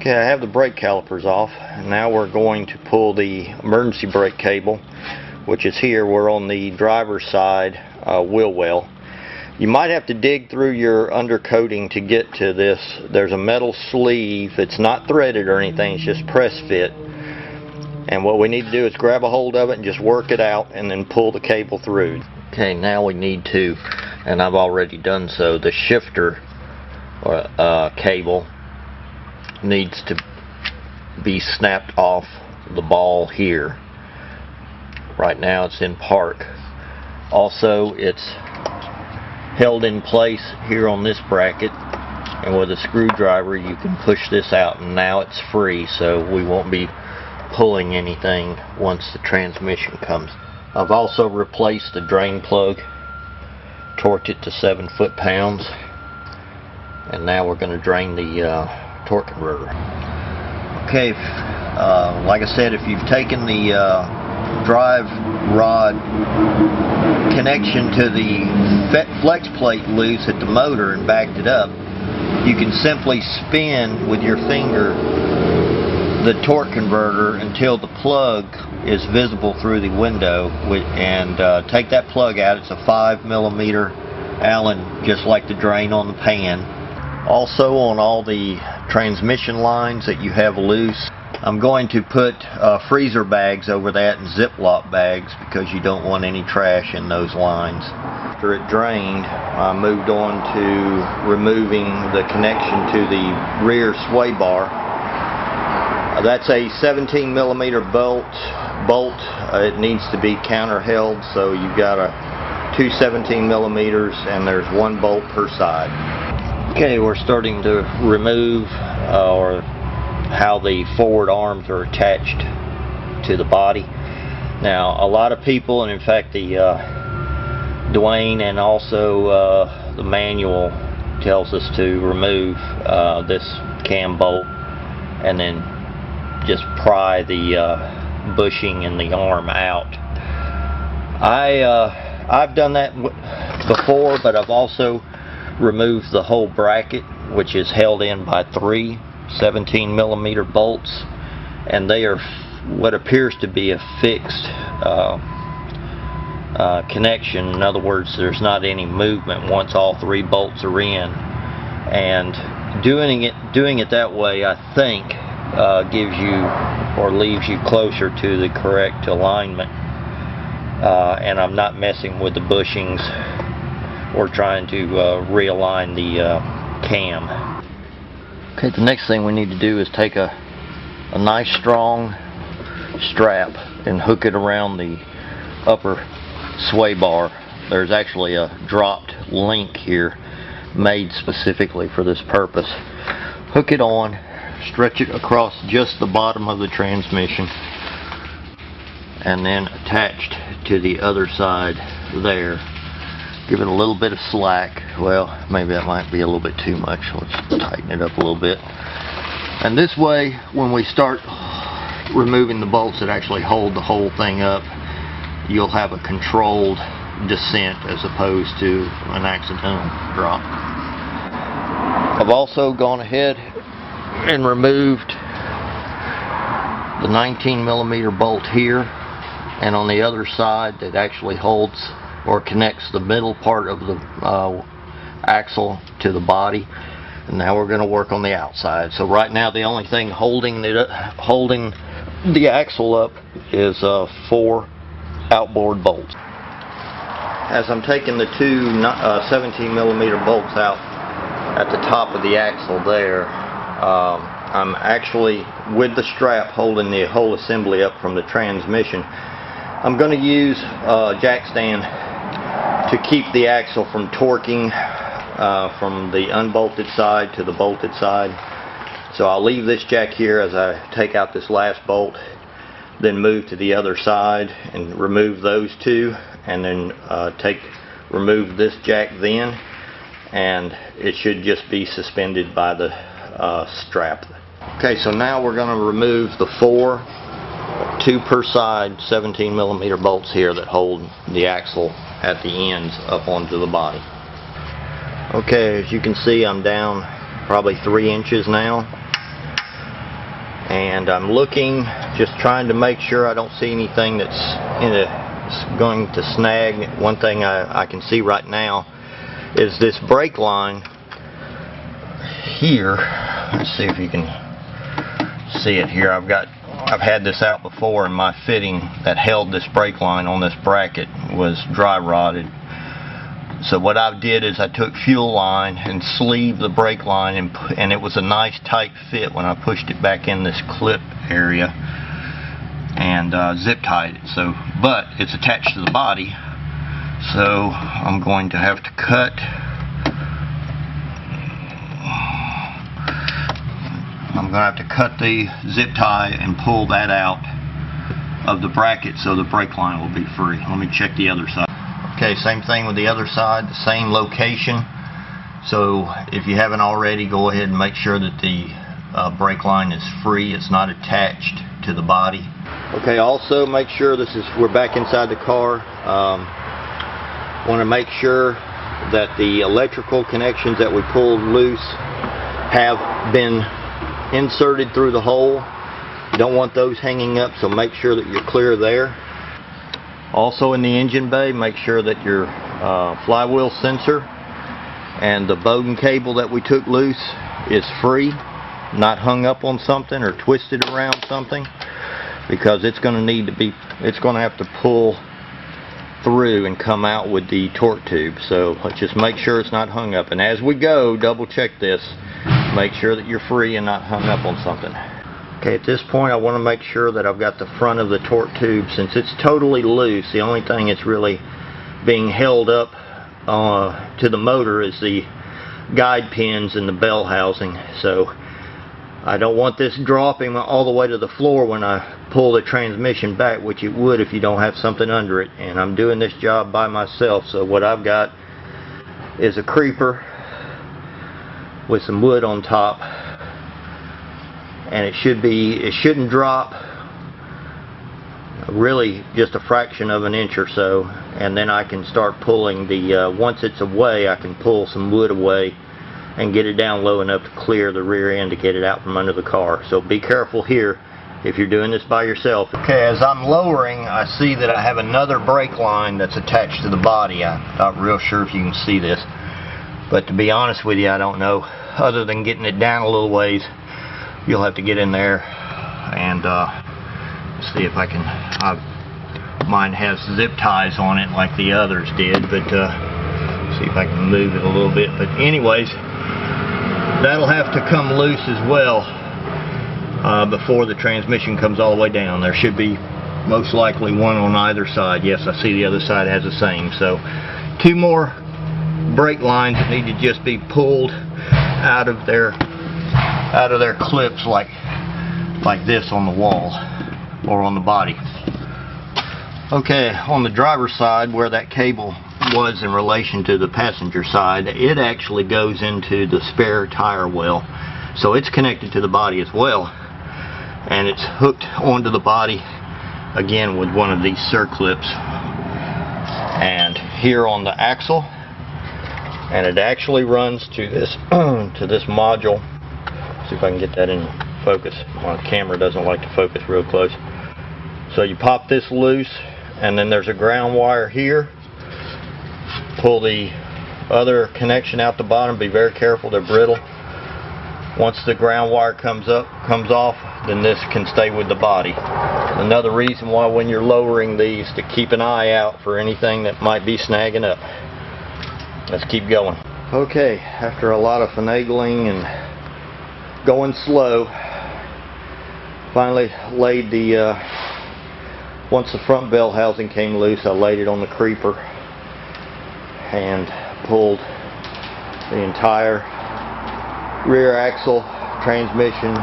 Okay, I have the brake calipers off, and now we're going to pull the emergency brake cable, which is here. We're on the driver's side wheel well. You might have to dig through your undercoating to get to this. There's a metal sleeve. It's not threaded or anything, it's just press fit. And what we need to do is grab a hold of it and just work it out and then pull the cable through. Okay, now we need to, and I've already done so, the shifter cable needs to be snapped off the ball here. Right now it's in park. Also, it's held in place here on this bracket, and with a screwdriver you can push this out, and now it's free, so we won't be pulling anything once the transmission comes. I've also replaced the drain plug, torqued it to 7 foot-pounds, and now we're going to drain the torque converter. Okay, like I said, if you've taken the drive rod connection to the flex plate loose at the motor and backed it up, you can simply spin with your finger the torque converter until the plug is visible through the window, and take that plug out. It's a 5mm Allen, just like the drain on the pan. Also, on all the transmission lines that you have loose, I'm going to put freezer bags over that and Ziploc bags, because you don't want any trash in those lines. After it drained, I moved on to removing the connection to the rear sway bar. That's a 17mm bolt. It needs to be counter held, so you've got two 17mm, and there's one bolt per side. Okay, we're starting to remove how the forward arms are attached to the body. Now, a lot of people, and in fact Dwayne and also the manual tells us to remove this cam bolt and then just pry the bushing and the arm out. I've done that before, but I've also removed the whole bracket, which is held in by 3 17mm bolts, and they are what appears to be a fixed connection. In other words, there's not any movement once all 3 bolts are in, and doing it that way, I think, gives you or leaves you closer to the correct alignment, and I'm not messing with the bushings or trying to realign the cam. Okay, the next thing we need to do is take a nice strong strap and hook it around the upper sway bar. There's actually a dropped link here made specifically for this purpose. Hook it on, stretch it across just the bottom of the transmission, and then attached to the other side there. Give it a little bit of slack. Well, maybe that might be a little bit too much. Let's tighten it up a little bit. And this way, when we start removing the bolts that actually hold the whole thing up, you'll have a controlled descent as opposed to an accidental drop. I've also gone ahead and removed the 19mm bolt here, and on the other side that actually holds or connects the middle part of the axle to the body. And now we're going to work on the outside. So right now the only thing holding the axle up is 4 outboard bolts. As I'm taking the 2 17mm bolts out at the top of the axle there, I'm actually, with the strap holding the whole assembly up from the transmission, I'm going to use a jack stand to keep the axle from torquing from the unbolted side to the bolted side. So I'll leave this jack here as I take out this last bolt, then move to the other side and remove those 2, and then remove this jack then, and it should just be suspended by the strap. Okay, so now we're going to remove the 4 2 per side 17mm bolts here that hold the axle at the ends up onto the body. Okay, as you can see, I'm down probably 3 inches now. and I'm looking, just trying to make sure I don't see anything that's going to snag. One thing I can see right now is this brake line here. Let's see if you can see it here. I've had this out before, and my fitting that held this brake line on this bracket was dry rotted. So what I did is I took fuel line and sleeved the brake line, and it was a nice tight fit when I pushed it back in this clip area, and zip tied it. So, but it's attached to the body, so I'm going to have to cut. I'm going to have to cut the zip tie and pull that out of the bracket so the brake line will be free. Let me check the other side. Okay, same thing with the other side, the same location. So if you haven't already, go ahead and make sure that the brake line is free. It's not attached to the body. Okay, also make sure we're back inside the car. Want to make sure that the electrical connections that we pulled loose have been inserted through the hole. You don't want those hanging up, so make sure that you're clear there. Also in the engine bay, make sure that your flywheel sensor and the Bowden cable that we took loose is free, not hung up on something or twisted around something, because it's going to have to pull through and come out with the torque tube. So let's just make sure it's not hung up, and as we go, double check this. Make sure that you're free and not hung up on something. Okay, at this point I want to make sure that I've got the front of the torque tube. Since it's totally loose, the only thing that's really being held up to the motor is the guide pins and the bell housing. So I don't want this dropping all the way to the floor when I pull the transmission back, which it would if you don't have something under it. And I'm doing this job by myself, so what I've got is a creeper with some wood on top, and it shouldn't drop really just a fraction of an inch or so, and then I can start pulling once it's away, I can pull some wood away and get it down low enough to clear the rear end to get it out from under the car. So be careful here if you're doing this by yourself. Okay, as I'm lowering, I see that I have another brake line that's attached to the body. I'm not real sure if you can see this, but to be honest with you, I don't know. Other than getting it down a little ways, you'll have to get in there and see if I can. Mine has zip ties on it like the others did, but see if I can move it a little bit. But anyways, that'll have to come loose as well before the transmission comes all the way down. There should be most likely one on either side. Yes, I see the other side has the same. So 2 more brake lines that need to just be pulled out of their clips like this on the wall or on the body. Okay, on the driver's side, where that cable was in relation to the passenger side, it actually goes into the spare tire well, so it's connected to the body as well, and it's hooked onto the body again with one of these circlips, and here on the axle, and it actually runs to this to this module. See if I can get that in focus. My camera doesn't like to focus real close. So you pop this loose, and then there's a ground wire here. Pull the other connection out the bottom. Be very careful, they're brittle. Once the ground wire comes off, then this can stay with the body. Another reason why when you're lowering these, to keep an eye out for anything that might be snagging up. Let's keep going. Okay, after a lot of finagling and going slow, finally laid once the front bell housing came loose, I laid it on the creeper and pulled the entire rear axle, transmission,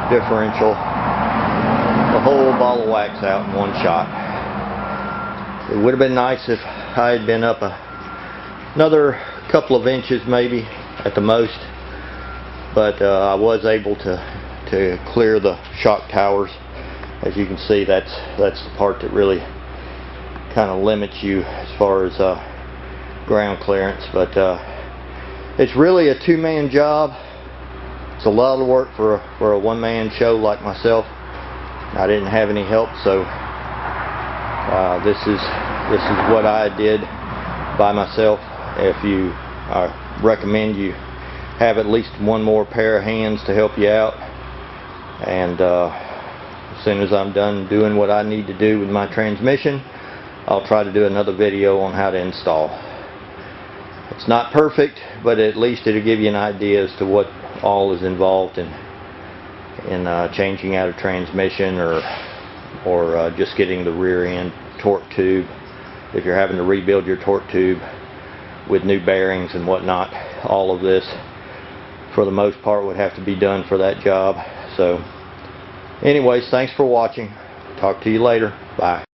differential, the whole ball of wax out in one shot. It would have been nice if I had been up another couple of inches maybe at the most, but I was able to clear the shock towers. As you can see, that's the part that really kind of limits you as far as ground clearance, but it's really a two-man job. It's a lot of work for a one-man show like myself. I didn't have any help, so this is what I did by myself. I recommend you have at least one more pair of hands to help you out. And as soon as I'm done doing what I need to do with my transmission, I'll try to do another video on how to install. It's not perfect, but at least it'll give you an idea as to what all is involved in changing out a transmission or just getting the rear end torque tube. If you're having to rebuild your torque tube with new bearings and whatnot, all of this for the most part would have to be done for that job. So anyways, thanks for watching. Talk to you later. Bye.